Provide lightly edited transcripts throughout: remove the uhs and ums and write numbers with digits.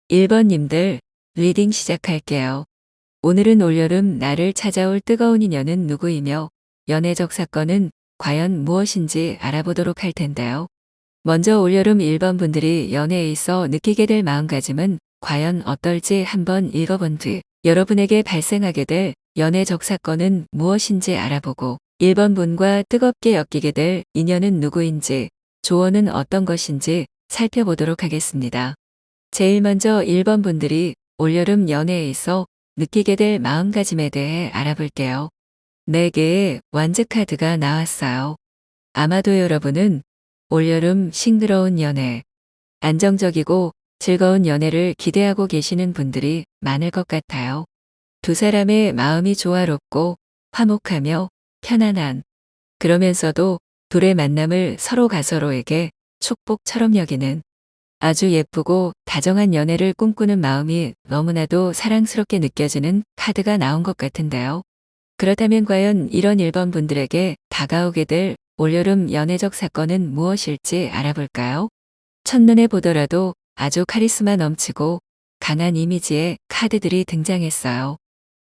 1번님들 리딩 시작할게요. 오늘은 올여름 나를 찾아올 뜨거운 인연은 누구이며 연애적 사건은 과연 무엇인지 알아보도록 할 텐데요. 먼저 올여름 1번 분들이 연애에 있어 느끼게 될 마음가짐은 과연 어떨지 한번 읽어본 뒤 여러분에게 발생하게 될 연애적 사건은 무엇인지 알아보고 1번 분과 뜨겁게 엮이게 될 인연은 누구인지 조언은 어떤 것인지 살펴보도록 하겠습니다. 제일 먼저 1번 분들이 올여름 연애에 있어 느끼게 될 마음가짐에 대해 알아볼게요. 4개의 완즈 카드가 나왔어요. 아마도 여러분은 올여름 싱그러운 연애, 안정적이고 즐거운 연애를 기대하고 계시는 분들이 많을 것 같아요. 두 사람의 마음이 조화롭고 화목하며 편안한, 그러면서도 둘의 만남을 서로가 서로에게 축복처럼 여기는 아주 예쁘고 다정한 연애를 꿈꾸는 마음이 너무나도 사랑스럽게 느껴지는 카드가 나온 것 같은데요. 그렇다면 과연 이런 1번 분들에게 다가오게 될 올여름 연애적 사건은 무엇일지 알아볼까요? 첫눈에 보더라도 아주 카리스마 넘치고 강한 이미지의 카드들이 등장했어요.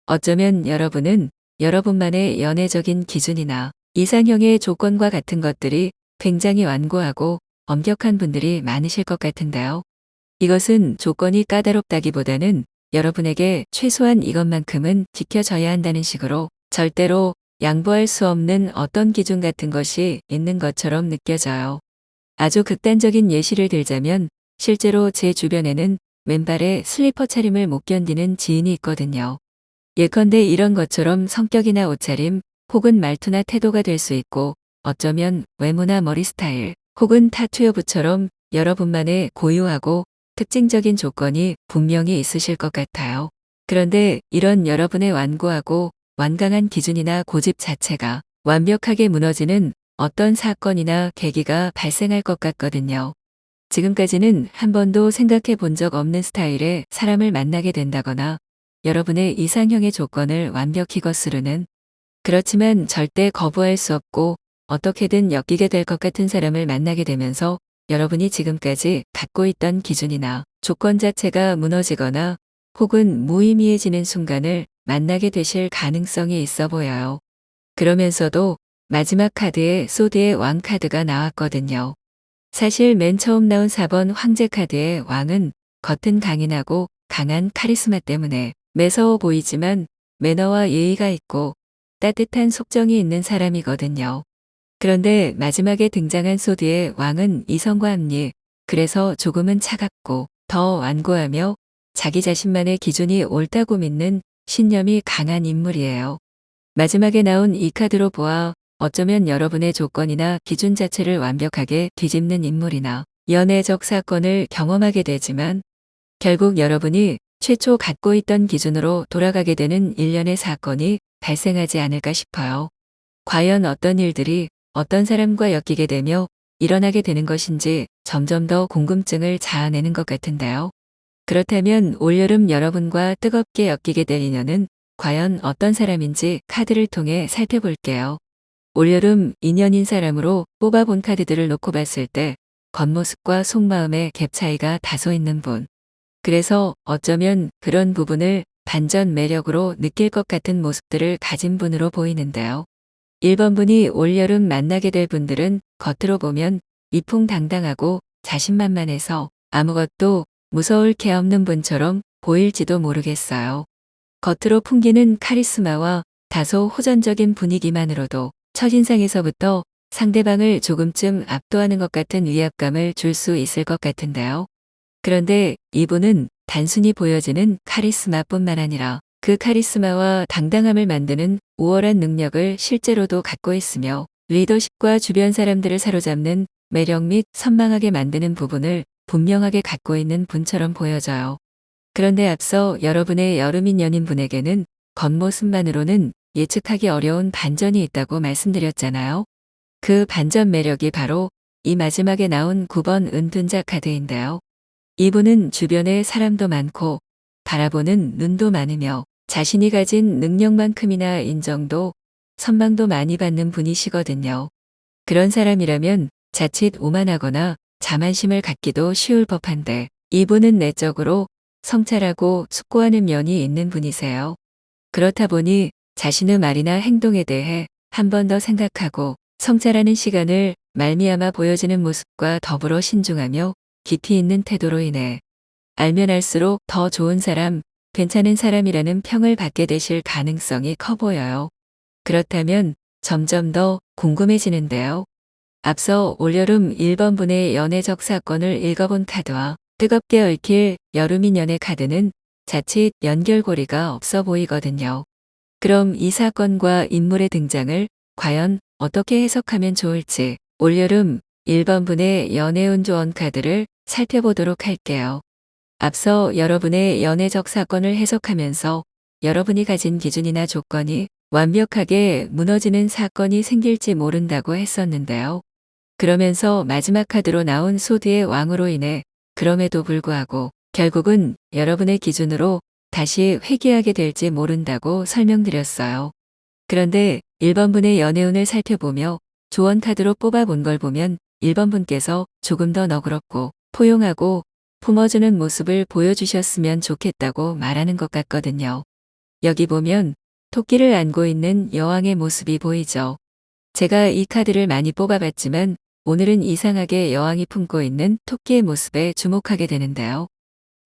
어쩌면 여러분은 여러분만의 연애적인 기준이나 이상형의 조건과 같은 것들이 굉장히 완고하고 엄격한 분들이 많으실 것 같은데요. 이것은 조건이 까다롭다기보다는 여러분에게 최소한 이것만큼은 지켜져야 한다는 식으로 절대로 양보할 수 없는 어떤 기준 같은 것이 있는 것처럼 느껴져요. 아주 극단적인 예시를 들자면 실제로 제 주변에는 왼발에 슬리퍼 차림을 못 견디는 지인이 있거든요. 예컨대 이런 것처럼 성격이나 옷차림 혹은 말투나 태도가 될 수 있고 어쩌면 외모나 머리 스타일 혹은 타투 여부처럼 여러분만의 고유하고 특징적인 조건이 분명히 있으실 것 같아요. 그런데 이런 여러분의 완고하고 완강한 기준이나 고집 자체가 완벽하게 무너지는 어떤 사건이나 계기가 발생할 것 같거든요. 지금까지는 한 번도 생각해 본 적 없는 스타일의 사람을 만나게 된다거나 여러분의 이상형의 조건을 완벽히 거스르는, 그렇지만 절대 거부할 수 없고 어떻게든 엮이게 될 것 같은 사람을 만나게 되면서 여러분이 지금까지 갖고 있던 기준이나 조건 자체가 무너지거나 혹은 무의미해지는 순간을 만나게 되실 가능성이 있어 보여요. 그러면서도 마지막 카드에 소드의 왕 카드가 나왔거든요. 사실 맨 처음 나온 4번 황제 카드의 왕은 겉은 강인하고 강한 카리스마 때문에 매서워 보이지만 매너와 예의가 있고 따뜻한 속정이 있는 사람이거든요. 그런데 마지막에 등장한 소드의 왕은 이성과 합리, 그래서 조금은 차갑고 더 완고하며 자기 자신만의 기준이 옳다고 믿는 신념이 강한 인물이에요. 마지막에 나온 이 카드로 보아 어쩌면 여러분의 조건이나 기준 자체를 완벽하게 뒤집는 인물이나 연애적 사건을 경험하게 되지만 결국 여러분이 최초 갖고 있던 기준으로 돌아가게 되는 일련의 사건이 발생하지 않을까 싶어요. 과연 어떤 일들이 어떤 사람과 엮이게 되며 일어나게 되는 것인지 점점 더 궁금증을 자아내는 것 같은데요. 그렇다면 올여름 여러분과 뜨겁게 엮이게 될 인연은 과연 어떤 사람인지 카드를 통해 살펴볼게요. 올여름 인연인 사람으로 뽑아본 카드들을 놓고 봤을 때 겉모습과 속마음의 갭 차이가 다소 있는 분. 그래서 어쩌면 그런 부분을 반전 매력으로 느낄 것 같은 모습들을 가진 분으로 보이는데요. 1번 분이 올여름 만나게 될 분들은 겉으로 보면 위풍당당하고 자신만만해서 아무것도 무서울 게 없는 분처럼 보일지도 모르겠어요. 겉으로 풍기는 카리스마와 다소 호전적인 분위기만으로도 첫인상에서부터 상대방을 조금쯤 압도하는 것 같은 위압감을 줄 수 있을 것 같은데요. 그런데 이분은 단순히 보여지는 카리스마뿐만 아니라 그 카리스마와 당당함을 만드는 우월한 능력을 실제로도 갖고 있으며 리더십과 주변 사람들을 사로잡는 매력 및 선망하게 만드는 부분을 분명하게 갖고 있는 분처럼 보여져요. 그런데 앞서 여러분의 여름인 연인분에게는 겉모습만으로는 예측하기 어려운 반전이 있다고 말씀드렸잖아요. 그 반전 매력이 바로 이 마지막에 나온 9번 은둔자 카드인데요. 이분은 주변에 사람도 많고 바라보는 눈도 많으며 자신이 가진 능력만큼이나 인정도 선망도 많이 받는 분이시거든요. 그런 사람이라면 자칫 오만하거나 자만심을 갖기도 쉬울 법한데 이분은 내적으로 성찰하고 숙고하는 면이 있는 분이세요. 그렇다 보니 자신의 말이나 행동에 대해 한 번 더 생각하고 성찰하는 시간을 말미암아 보여지는 모습과 더불어 신중하며 깊이 있는 태도로 인해 알면 알수록 더 좋은 사람, 괜찮은 사람이라는 평을 받게 되실 가능성이 커 보여요. 그렇다면 점점 더 궁금해지는데요. 앞서 올여름 1번 분의 연애적 사건을 읽어본 카드와 뜨겁게 얽힐 여름인연의 카드는 자칫 연결고리가 없어 보이거든요. 그럼 이 사건과 인물의 등장을 과연 어떻게 해석하면 좋을지 올여름 1번 분의 연애운 조언 카드를 살펴보도록 할게요. 앞서 여러분의 연애적 사건을 해석하면서 여러분이 가진 기준이나 조건이 완벽하게 무너지는 사건이 생길지 모른다고 했었는데요. 그러면서 마지막 카드로 나온 소드의 왕으로 인해 그럼에도 불구하고 결국은 여러분의 기준으로 다시 회귀하게 될지 모른다고 설명드렸어요. 그런데 1번 분의 연애운을 살펴보며 조언 카드로 뽑아본 걸 보면 1번 분께서 조금 더 너그럽고 포용하고 품어주는 모습을 보여주셨으면 좋겠다고 말하는 것 같거든요. 여기 보면 토끼를 안고 있는 여왕의 모습이 보이죠. 제가 이 카드를 많이 뽑아봤지만 오늘은 이상하게 여왕이 품고 있는 토끼의 모습에 주목하게 되는데요.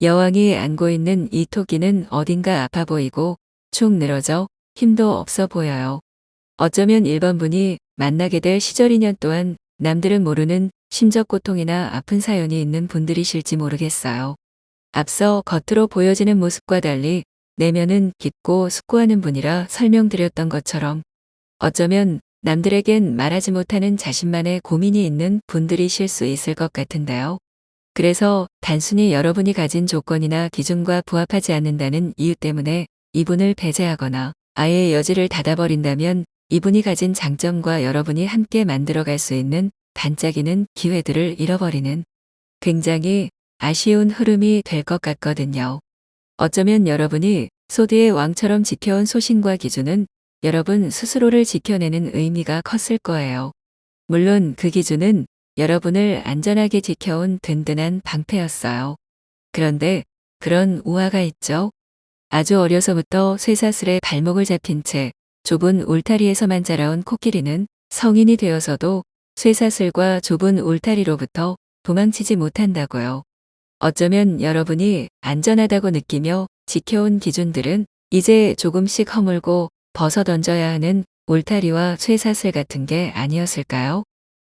여왕이 안고 있는 이 토끼는 어딘가 아파 보이고 축 늘어져 힘도 없어 보여요. 어쩌면 1번 분이 만나게 될 시절 인연 또한 남들은 모르는 심적 고통이나 아픈 사연이 있는 분들이실지 모르겠어요. 앞서 겉으로 보여지는 모습과 달리 내면은 깊고 숙고하는 분이라 설명드렸던 것처럼 어쩌면 남들에겐 말하지 못하는 자신만의 고민이 있는 분들이실 수 있을 것 같은데요. 그래서 단순히 여러분이 가진 조건이나 기준과 부합하지 않는다는 이유 때문에 이분을 배제하거나 아예 여지를 닫아버린다면 이분이 가진 장점과 여러분이 함께 만들어갈 수 있는 반짝이는 기회들을 잃어버리는 굉장히 아쉬운 흐름이 될 것 같거든요. 어쩌면 여러분이 소드의 왕처럼 지켜온 소신과 기준은 여러분 스스로를 지켜내는 의미가 컸을 거예요. 물론 그 기준은 여러분을 안전하게 지켜온 든든한 방패였어요. 그런데 그런 우화가 있죠. 아주 어려서부터 쇠사슬에 발목을 잡힌 채 좁은 울타리에서만 자라온 코끼리는 성인이 되어서도 쇠사슬과 좁은 울타리로부터 도망치지 못한다고요. 어쩌면 여러분이 안전하다고 느끼며 지켜온 기준들은 이제 조금씩 허물고 벗어던져야 하는 울타리와 쇠사슬 같은 게 아니었을까요?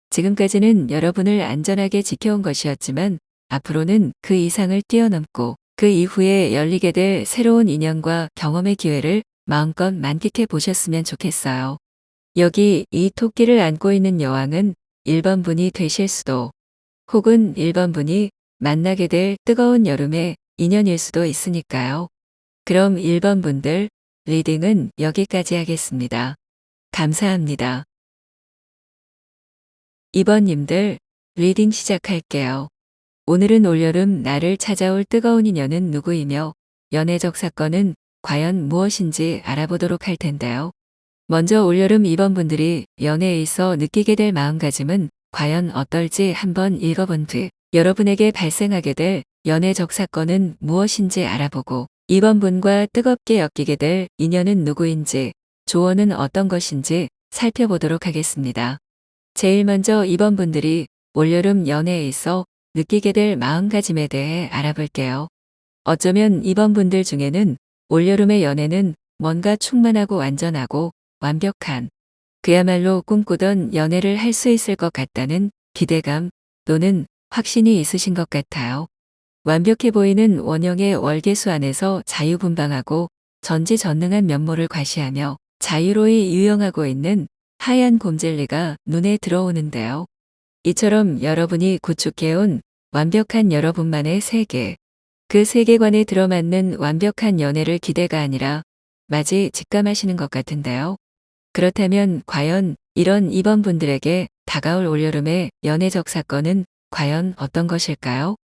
지금까지는 여러분을 안전하게 지켜온 것이었지만 앞으로는 그 이상을 뛰어넘고 그 이후에 열리게 될 새로운 인연과 경험의 기회를 마음껏 만끽해 보셨으면 좋겠어요. 여기 이 토끼를 안고 있는 여왕은 1번 분이 되실 수도 혹은 1번 분이 만나게 될 뜨거운 여름의 인연일 수도 있으니까요. 그럼 1번 분들 리딩은 여기까지 하겠습니다. 감사합니다. 2번님들 리딩 시작할게요. 오늘은 올여름 나를 찾아올 뜨거운 인연은 누구이며 연애적 사건은 과연 무엇인지 알아보도록 할 텐데요. 먼저 올여름 2번 분들이 연애에 있어 느끼게 될 마음가짐은 과연 어떨지 한번 읽어본 뒤 여러분에게 발생하게 될 연애적 사건은 무엇인지 알아보고 2번 분과 뜨겁게 엮이게 될 인연은 누구인지 조언은 어떤 것인지 살펴보도록 하겠습니다. 제일 먼저 2번 분들이 올여름 연애에 있어 느끼게 될 마음가짐에 대해 알아볼게요. 어쩌면 2번 분들 중에는 올여름의 연애는 뭔가 충만하고 완전하고 완벽한 그야말로 꿈꾸던 연애를 할 수 있을 것 같다는 기대감 또는 확신이 있으신 것 같아요. 완벽해 보이는 원형의 월계수 안에서 자유분방하고 전지전능한 면모를 과시하며 자유로이 유영하고 있는 하얀 곰젤리가 눈에 들어오는데요. 이처럼 여러분이 구축해온 완벽한 여러분만의 세계, 그 세계관에 들어맞는 완벽한 연애를 기대가 아니라 마치 직감하시는 것 같은데요. 그렇다면 과연 이런 2번 분들에게 다가올 올여름의 연애적 사건은 과연 어떤 것일까요?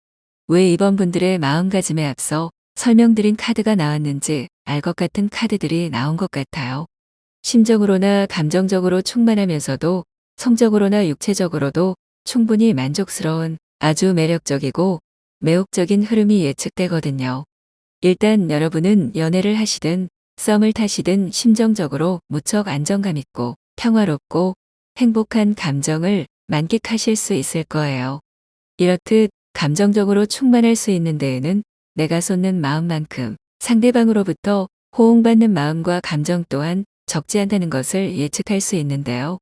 왜 2번 분들의 마음가짐에 앞서 설명드린 카드가 나왔는지 알 것 같은 카드들이 나온 것 같아요. 심적으로나 감정적으로 충만하면서도 성적으로나 육체적으로도 충분히 만족스러운 아주 매력적이고 매혹적인 흐름이 예측되거든요. 일단 여러분은 연애를 하시든 썸을 타시든 심정적으로 무척 안정감 있고 평화롭고 행복한 감정을 만끽하실 수 있을 거예요. 이렇듯 감정적으로 충만할 수 있는 데에는 내가 쏟는 마음만큼 상대방으로부터 호응받는 마음과 감정 또한 적지 않다는 것을 예측할 수 있는데요.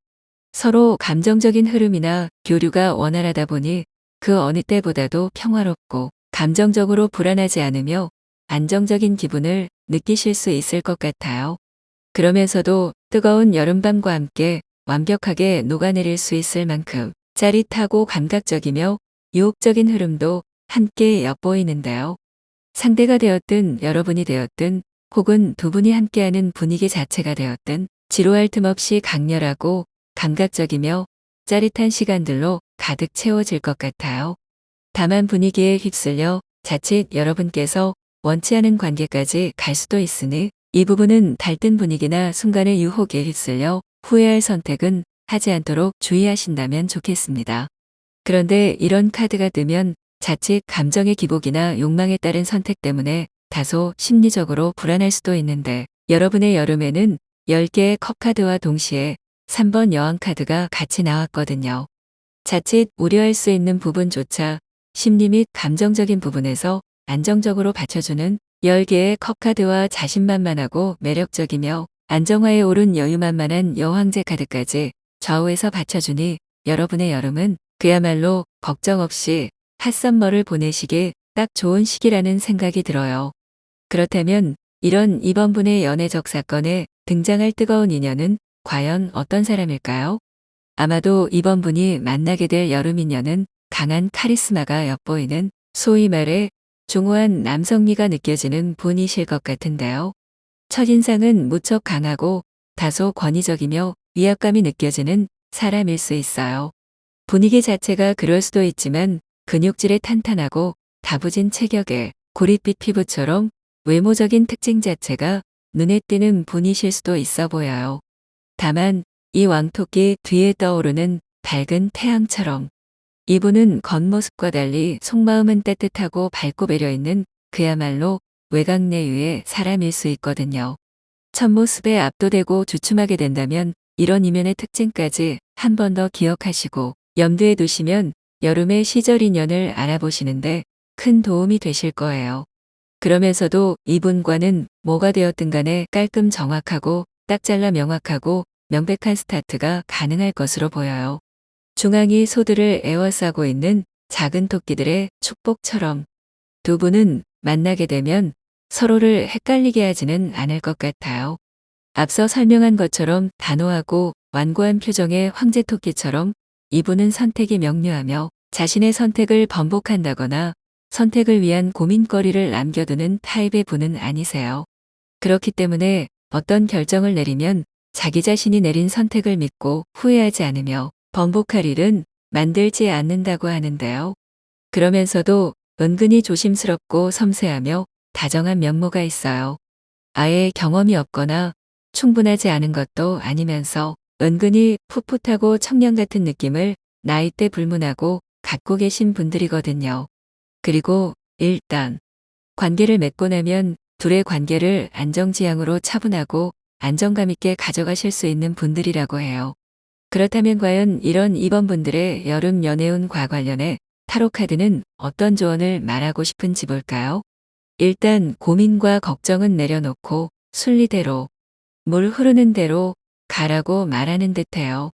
서로 감정적인 흐름이나 교류가 원활하다 보니 그 어느 때보다도 평화롭고 감정적으로 불안하지 않으며 안정적인 기분을 느끼실 수 있을 것 같아요. 그러면서도 뜨거운 여름밤과 함께 완벽하게 녹아내릴 수 있을 만큼 짜릿하고 감각적이며 유혹적인 흐름도 함께 엿보이는데요. 상대가 되었든 여러분이 되었든 혹은 두 분이 함께하는 분위기 자체가 되었든 지루할 틈 없이 강렬하고 감각적이며 짜릿한 시간들로 가득 채워질 것 같아요. 다만 분위기에 휩쓸려 자칫 여러분께서 원치 않은 관계까지 갈 수도 있으니 이 부분은 달뜬 분위기나 순간의 유혹에 휩쓸려 후회할 선택은 하지 않도록 주의하신다면 좋겠습니다. 그런데 이런 카드가 뜨면 자칫 감정의 기복이나 욕망에 따른 선택 때문에 다소 심리적으로 불안할 수도 있는데 여러분의 여름에는 10개의 컵 카드와 동시에 3번 여왕 카드가 같이 나왔거든요. 자칫 우려할 수 있는 부분조차 심리 및 감정적인 부분에서 안정적으로 받쳐주는 10개의 컵 카드와 자신만만하고 매력적이며 안정화에 오른 여유만만한 여왕제 카드까지 좌우에서 받쳐주니 여러분의 여름은 그야말로 걱정 없이 핫썸머를 보내시기에 딱 좋은 시기라는 생각이 들어요. 그렇다면 이런 이번 분의 연애적 사건에 등장할 뜨거운 인연은 과연 어떤 사람일까요? 아마도 이번 분이 만나게 될 여름 인연은 강한 카리스마가 엿보이는 소위 말해 중후한 남성미가 느껴지는 분이실 것 같은데요. 첫인상은 무척 강하고 다소 권위적이며 위압감이 느껴지는 사람일 수 있어요. 분위기 자체가 그럴 수도 있지만 근육질의 탄탄하고 다부진 체격에 고릿빛 피부처럼 외모적인 특징 자체가 눈에 띄는 분이실 수도 있어 보여요. 다만 이 왕토끼 뒤에 떠오르는 밝은 태양처럼 이분은 겉모습과 달리 속마음은 따뜻하고 밝고 배려있는 그야말로 외곽내유의 사람일 수 있거든요. 첫모습에 압도되고 주춤하게 된다면 이런 이면의 특징까지 한 번 더 기억하시고 염두에 두시면 여름의 시절 인연을 알아보시는데 큰 도움이 되실 거예요. 그러면서도 이분과는 뭐가 되었든 간에 깔끔 정확하고 딱 잘라 명확하고 명백한 스타트가 가능할 것으로 보여요. 중앙이 소들을 에워싸고 있는 작은 토끼들의 축복처럼 두 분은 만나게 되면 서로를 헷갈리게 하지는 않을 것 같아요. 앞서 설명한 것처럼 단호하고 완고한 표정의 황제토끼처럼 이분은 선택이 명료하며 자신의 선택을 번복한다거나 선택을 위한 고민거리를 남겨두는 타입의 분은 아니세요. 그렇기 때문에 어떤 결정을 내리면 자기 자신이 내린 선택을 믿고 후회하지 않으며 번복할 일은 만들지 않는다고 하는데요. 그러면서도 은근히 조심스럽고 섬세하며 다정한 면모가 있어요. 아예 경험이 없거나 충분하지 않은 것도 아니면서 은근히 풋풋하고 청년 같은 느낌을 나이대 불문하고 갖고 계신 분들이거든요. 그리고 일단 관계를 맺고 나면 둘의 관계를 안정지향으로 차분하고 안정감 있게 가져가실 수 있는 분들이라고 해요. 그렇다면 과연 이런 이번 분들의 여름 연애운과 관련해 타로카드는 어떤 조언을 말하고 싶은지 볼까요? 일단 고민과 걱정은 내려놓고 순리대로 물 흐르는 대로 가라고 말하는 듯해요.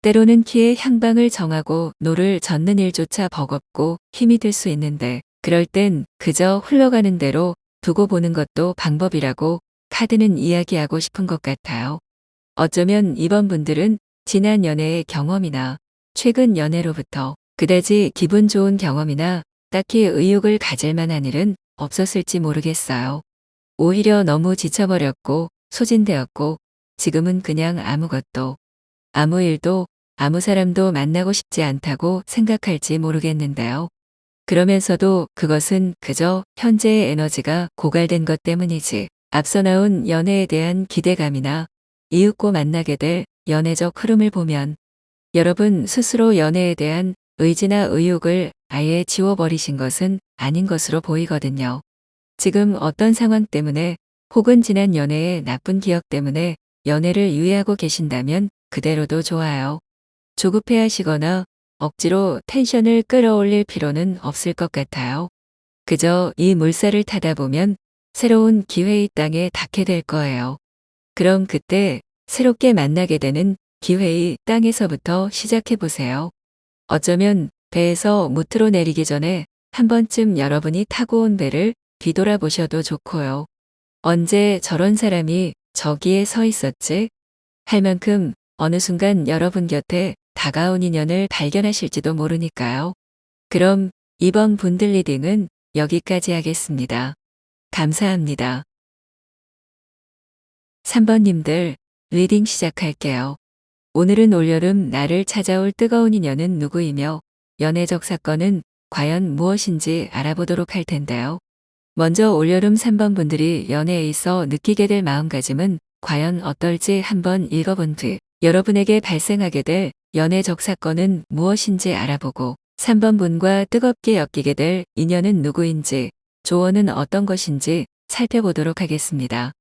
때로는 키의 향방을 정하고 노를 젓는 일조차 버겁고 힘이 들 수 있는데 그럴 땐 그저 흘러가는 대로 두고 보는 것도 방법이라고 카드는 이야기하고 싶은 것 같아요. 어쩌면 이번 분들은 지난 연애의 경험이나 최근 연애로부터 그다지 기분 좋은 경험이나 딱히 의욕을 가질 만한 일은 없었을지 모르겠어요. 오히려 너무 지쳐버렸고 소진되었고 지금은 그냥 아무것도 아무 일도 아무 사람도 만나고 싶지 않다고 생각할지 모르겠는데요. 그러면서도 그것은 그저 현재의 에너지가 고갈된 것 때문이지 앞서 나온 연애에 대한 기대감이나 이윽고 만나게 될 연애적 흐름을 보면 여러분 스스로 연애에 대한 의지나 의욕을 아예 지워버리신 것은 아닌 것으로 보이거든요. 지금 어떤 상황 때문에 혹은 지난 연애의 나쁜 기억 때문에 연애를 유예하고 계신다면 그대로도 좋아요. 조급해하시거나 억지로 텐션을 끌어올릴 필요는 없을 것 같아요. 그저 이 물살을 타다 보면 새로운 기회의 땅에 닿게 될 거예요. 그럼 그때 새롭게 만나게 되는 기회의 땅에서부터 시작해 보세요. 어쩌면 배에서 무트로 내리기 전에 한 번쯤 여러분이 타고 온 배를 뒤돌아보셔도 좋고요. 언제 저런 사람이 저기에 서 있었지? 할 만큼 어느 순간 여러분 곁에 다가온 인연을 발견하실지도 모르니까요. 그럼 이번 분들 리딩은 여기까지 하겠습니다. 감사합니다. 3번님들 리딩 시작할게요. 오늘은 올여름 나를 찾아올 뜨거운 인연은 누구이며 연애적 사건은 과연 무엇인지 알아보도록 할 텐데요. 먼저 올여름 3번 분들이 연애에 있어 느끼게 될 마음가짐은 과연 어떨지 한번 읽어본 뒤 여러분에게 발생하게 될 연애적 사건은 무엇인지 알아보고 3번 분과 뜨겁게 엮이게 될 인연은 누구인지 조언은 어떤 것인지 살펴보도록 하겠습니다.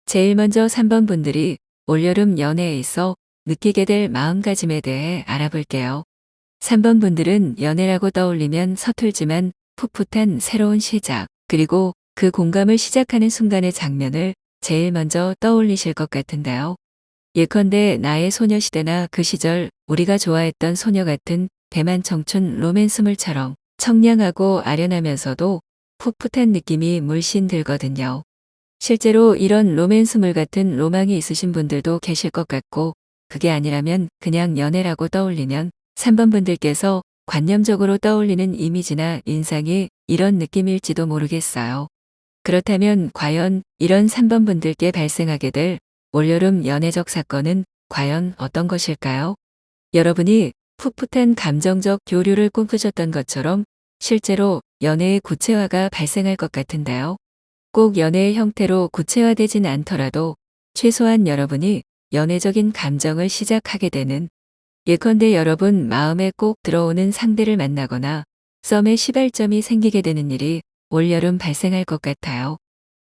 제일 먼저 3번 분들이 올여름 연애에 있어 느끼게 될 마음가짐에 대해 알아볼게요. 3번 분들은 연애라고 떠올리면 서툴지만 풋풋한 새로운 시작, 그리고 그 공감을 시작하는 순간의 장면을 제일 먼저 떠올리실 것 같은데요. 예컨대 나의 소녀시대나 그 시절 우리가 좋아했던 소녀 같은 대만 청춘 로맨스물처럼 청량하고 아련하면서도 풋풋한 느낌이 물씬 들거든요. 실제로 이런 로맨스물 같은 로망이 있으신 분들도 계실 것 같고, 그게 아니라면 그냥 연애라고 떠올리면 3번 분들께서 관념적으로 떠올리는 이미지나 인상이 이런 느낌일지도 모르겠어요. 그렇다면 과연 이런 3번 분들께 발생하게 될 올여름 연애적 사건은 과연 어떤 것일까요? 여러분이 풋풋한 감정적 교류를 꿈꾸셨던 것처럼 실제로 연애의 구체화가 발생할 것 같은데요. 꼭 연애의 형태로 구체화되진 않더라도 최소한 여러분이 연애적인 감정을 시작하게 되는, 예컨대 여러분 마음에 꼭 들어오는 상대를 만나거나 썸의 시발점이 생기게 되는 일이 올여름 발생할 것 같아요.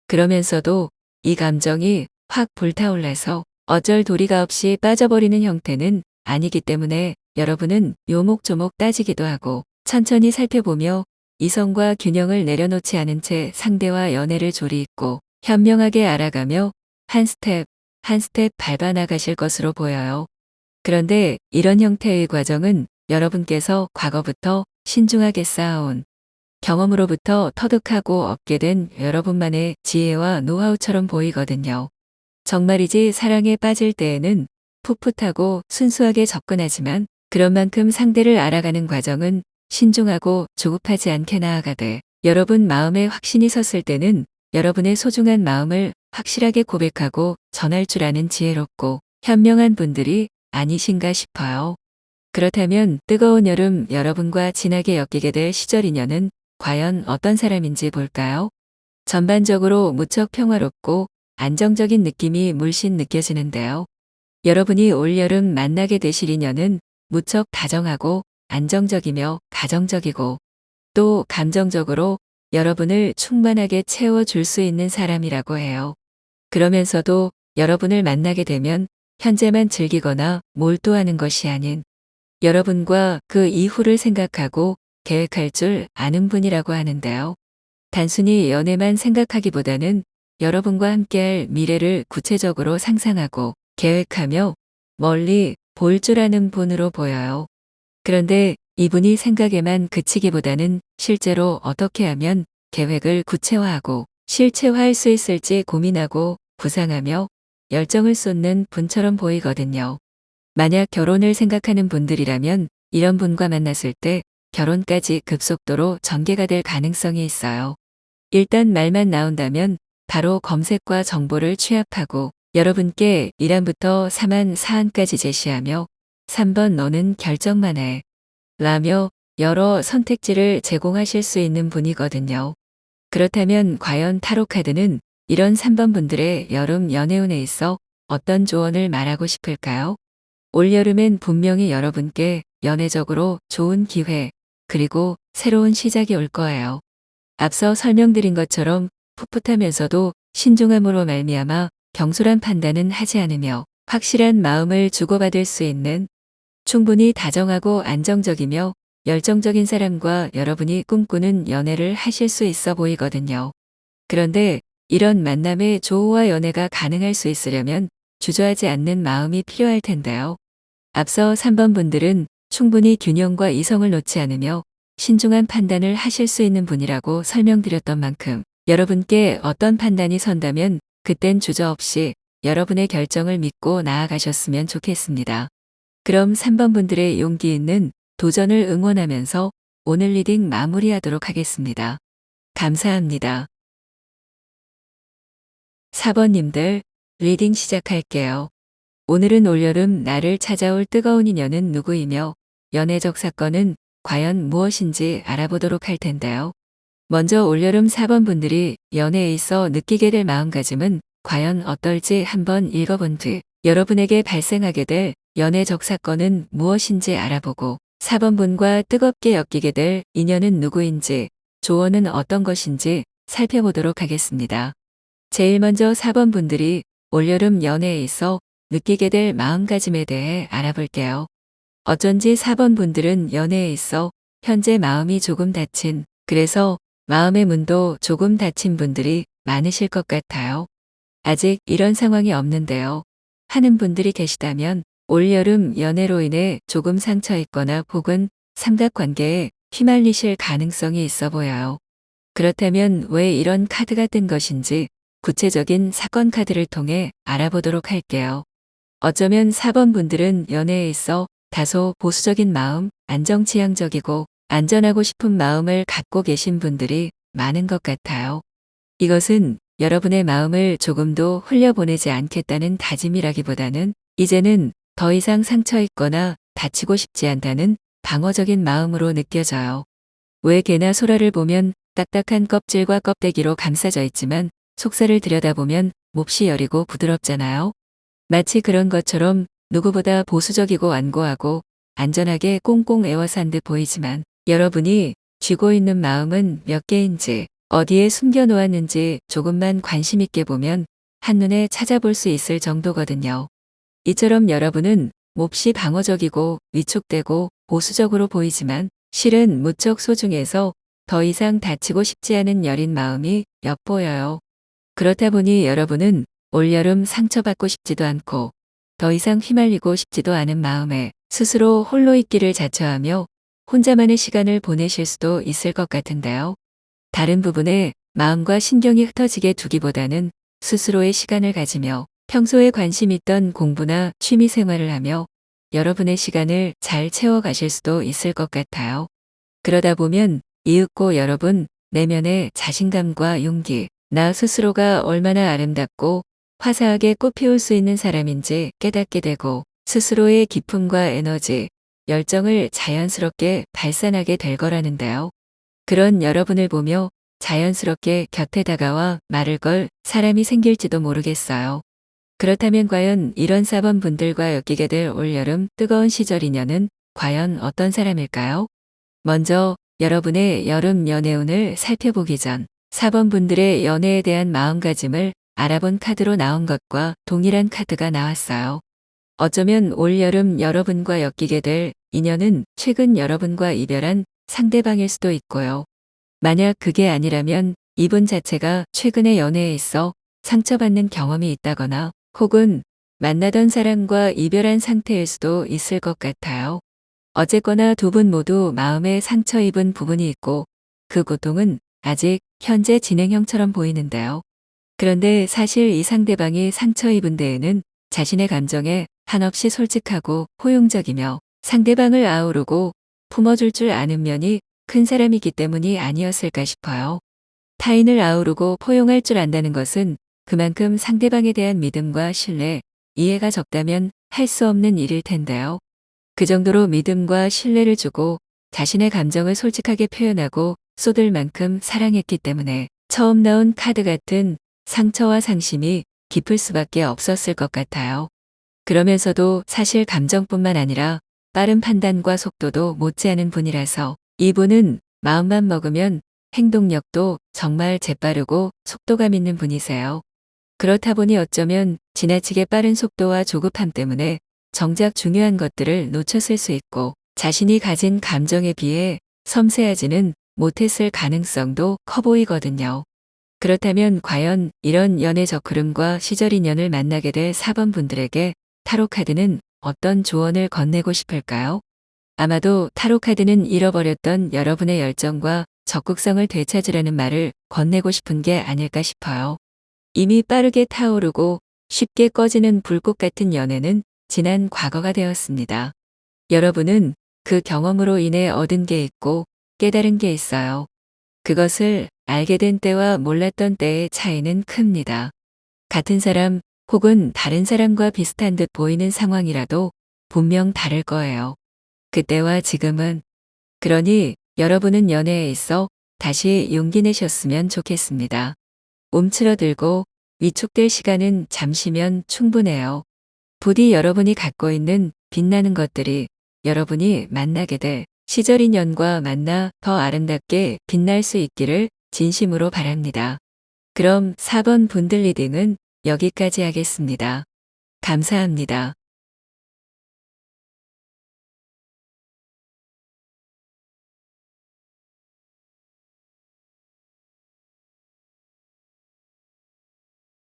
그러면서도 이 감정이 확 불타올라서 어쩔 도리가 없이 빠져버리는 형태는 아니기 때문에 여러분은 요목조목 따지기도 하고 천천히 살펴보며 이성과 균형을 내려놓지 않은 채 상대와 연애를 조리있고 현명하게 알아가며 한 스텝 한 스텝 밟아 나가실 것으로 보여요. 그런데 이런 형태의 과정은 여러분께서 과거부터 신중하게 쌓아온 경험으로부터 터득하고 얻게 된 여러분만의 지혜와 노하우처럼 보이거든요. 정말이지 사랑에 빠질 때에는 풋풋하고 순수하게 접근하지만 그런 만큼 상대를 알아가는 과정은 신중하고 조급하지 않게 나아가되, 여러분 마음에 확신이 섰을 때는 여러분의 소중한 마음을 확실하게 고백하고 전할 줄 아는 지혜롭고 현명한 분들이 아니신가 싶어요. 그렇다면 뜨거운 여름 여러분과 진하게 엮이게 될 시절 인연은 과연 어떤 사람인지 볼까요? 전반적으로 무척 평화롭고 안정적인 느낌이 물씬 느껴지는데요. 여러분이 올여름 만나게 되실 인연은 무척 다정하고 안정적이며 가정적이고 또 감정적으로 여러분을 충만하게 채워줄 수 있는 사람이라고 해요. 그러면서도 여러분을 만나게 되면 현재만 즐기거나 몰두하는 것이 아닌 여러분과 그 이후를 생각하고 계획할 줄 아는 분이라고 하는데요. 단순히 연애만 생각하기보다는 여러분과 함께할 미래를 구체적으로 상상하고 계획하며 멀리 볼 줄 아는 분으로 보여요. 그런데 이분이 생각에만 그치기보다는 실제로 어떻게 하면 계획을 구체화하고 실체화할 수 있을지 고민하고 구상하며 열정을 쏟는 분처럼 보이거든요. 만약 결혼을 생각하는 분들이라면 이런 분과 만났을 때 결혼까지 급속도로 전개가 될 가능성이 있어요. 일단 말만 나온다면 바로 검색과 정보를 취합하고 여러분께 1안부터 3안 사안까지 제시하며 3번 너는 결정만 해 라며 여러 선택지를 제공하실 수 있는 분이거든요. 그렇다면 과연 타로 카드는 이런 3번 분들의 여름 연애운에 있어 어떤 조언을 말하고 싶을까요? 올여름엔 분명히 여러분께 연애적으로 좋은 기회, 그리고 새로운 시작이 올 거예요. 앞서 설명드린 것처럼 풋풋하면서도 신중함으로 말미암아 경솔한 판단은 하지 않으며 확실한 마음을 주고받을 수 있는 충분히 다정하고 안정적이며 열정적인 사람과 여러분이 꿈꾸는 연애를 하실 수 있어 보이거든요. 그런데 이런 만남의 조호와 연애가 가능할 수 있으려면 주저하지 않는 마음이 필요할 텐데요. 앞서 3번 분들은 충분히 균형과 이성을 놓지 않으며 신중한 판단을 하실 수 있는 분이라고 설명드렸던 만큼 여러분께 어떤 판단이 선다면 그땐 주저없이 여러분의 결정을 믿고 나아가셨으면 좋겠습니다. 그럼 3번 분들의 용기 있는 도전을 응원하면서 오늘 리딩 마무리하도록 하겠습니다. 감사합니다. 4번님들 리딩 시작할게요. 오늘은 올여름 나를 찾아올 뜨거운 인연은 누구이며 연애적 사건은 과연 무엇인지 알아보도록 할 텐데요. 먼저 올여름 4번 분들이 연애에 있어 느끼게 될 마음가짐은 과연 어떨지 한번 읽어본 뒤 여러분에게 발생하게 될 연애적 사건은 무엇인지 알아보고 4번 분과 뜨겁게 엮이게 될 인연은 누구인지 조언은 어떤 것인지 살펴보도록 하겠습니다. 제일 먼저 4번 분들이 올여름 연애에 있어 느끼게 될 마음가짐에 대해 알아볼게요. 어쩐지 4번 분들은 연애에 있어 현재 마음이 조금 닫힌, 그래서 마음의 문도 조금 닫힌 분들이 많으실 것 같아요. 아직 이런 상황이 없는데요. 하는 분들이 계시다면 올여름 연애로 인해 조금 상처 있거나 혹은 삼각관계에 휘말리실 가능성이 있어 보여요. 그렇다면 왜 이런 카드가 뜬 것인지 구체적인 사건 카드를 통해 알아보도록 할게요. 어쩌면 4번 분들은 연애에 있어 다소 보수적인 마음, 안정지향적이고 안전하고 싶은 마음을 갖고 계신 분들이 많은 것 같아요. 이것은 여러분의 마음을 조금도 흘려보내지 않겠다는 다짐이라기보다는 이제는 더 이상 상처 있거나 다치고 싶지 않다는 방어적인 마음으로 느껴져요. 왜 개나 소라를 보면 딱딱한 껍질과 껍데기로 감싸져 있지만 속살을 들여다보면 몹시 여리고 부드럽잖아요. 마치 그런 것처럼 누구보다 보수적이고 완고하고 안전하게 꽁꽁 애워 산 듯 보이지만 여러분이 쥐고 있는 마음은 몇 개인지 어디에 숨겨 놓았는지 조금만 관심 있게 보면 한눈에 찾아볼 수 있을 정도거든요. 이처럼 여러분은 몹시 방어적이고 위축되고 보수적으로 보이지만 실은 무척 소중해서 더 이상 다치고 싶지 않은 여린 마음이 엿보여요. 그렇다 보니 여러분은 올여름 상처받고 싶지도 않고 더 이상 휘말리고 싶지도 않은 마음에 스스로 홀로 있기를 자처하며 혼자만의 시간을 보내실 수도 있을 것 같은데요. 다른 부분에 마음과 신경이 흩어지게 두기보다는 스스로의 시간을 가지며 평소에 관심 있던 공부나 취미 생활을 하며 여러분의 시간을 잘 채워가실 수도 있을 것 같아요. 그러다 보면 이윽고 여러분 내면의 자신감과 용기, 나 스스로가 얼마나 아름답고 화사하게 꽃피울 수 있는 사람인지 깨닫게 되고 스스로의 기품과 에너지, 열정을 자연스럽게 발산하게 될 거라는데요. 그런 여러분을 보며 자연스럽게 곁에 다가와 말을 걸 사람이 생길지도 모르겠어요. 그렇다면 과연 이런 4번 분들과 엮이게 될 올여름 뜨거운 시절 인연은 과연 어떤 사람일까요? 먼저 여러분의 여름 연애운을 살펴보기 전 4번 분들의 연애에 대한 마음가짐을 알아본 카드로 나온 것과 동일한 카드가 나왔어요. 어쩌면 올여름 여러분과 엮이게 될 인연은 최근 여러분과 이별한 상대방일 수도 있고요. 만약 그게 아니라면 이분 자체가 최근에 연애에 있어 상처받는 경험이 있다거나 혹은 만나던 사람과 이별한 상태일 수도 있을 것 같아요. 어쨌거나 두 분 모두 마음에 상처 입은 부분이 있고 그 고통은 아직 현재 진행형처럼 보이는데요. 그런데 사실 이 상대방이 상처 입은 데에는 자신의 감정에 한없이 솔직하고 포용적이며 상대방을 아우르고 품어줄 줄 아는 면이 큰 사람이기 때문이 아니었을까 싶어요. 타인을 아우르고 포용할 줄 안다는 것은 그만큼 상대방에 대한 믿음과 신뢰, 이해가 적다면 할 수 없는 일일 텐데요. 그 정도로 믿음과 신뢰를 주고 자신의 감정을 솔직하게 표현하고 쏟을 만큼 사랑했기 때문에 처음 나온 카드 같은 상처와 상심이 깊을 수밖에 없었을 것 같아요. 그러면서도 사실 감정뿐만 아니라 빠른 판단과 속도도 못지않은 분이라서 이분은 마음만 먹으면 행동력도 정말 재빠르고 속도감 있는 분이세요. 그렇다 보니 어쩌면 지나치게 빠른 속도와 조급함 때문에 정작 중요한 것들을 놓쳤을 수 있고 자신이 가진 감정에 비해 섬세하지는 못했을 가능성도 커 보이거든요. 그렇다면 과연 이런 연애 적흐름과 시절 인연을 만나게 될 4번 분들에게 타로 카드는 어떤 조언을 건네고 싶을까요? 아마도 타로 카드는 잃어버렸던 여러분의 열정과 적극성을 되찾으라는 말을 건네고 싶은 게 아닐까 싶어요. 이미 빠르게 타오르고 쉽게 꺼지는 불꽃 같은 연애는 지난 과거가 되었습니다. 여러분은 그 경험으로 인해 얻은 게 있고 깨달은 게 있어요. 그것을 알게 된 때와 몰랐던 때의 차이는 큽니다. 같은 사람 혹은 다른 사람과 비슷한 듯 보이는 상황이라도 분명 다를 거예요. 그때와 지금은. 그러니 여러분은 연애에 있어 다시 용기 내셨으면 좋겠습니다. 움츠러들고 위축될 시간은 잠시면 충분해요. 부디 여러분이 갖고 있는 빛나는 것들이 여러분이 만나게 될 시절 인연과 만나 더 아름답게 빛날 수 있기를 진심으로 바랍니다. 그럼 4번 분들 리딩은 여기까지 하겠습니다. 감사합니다.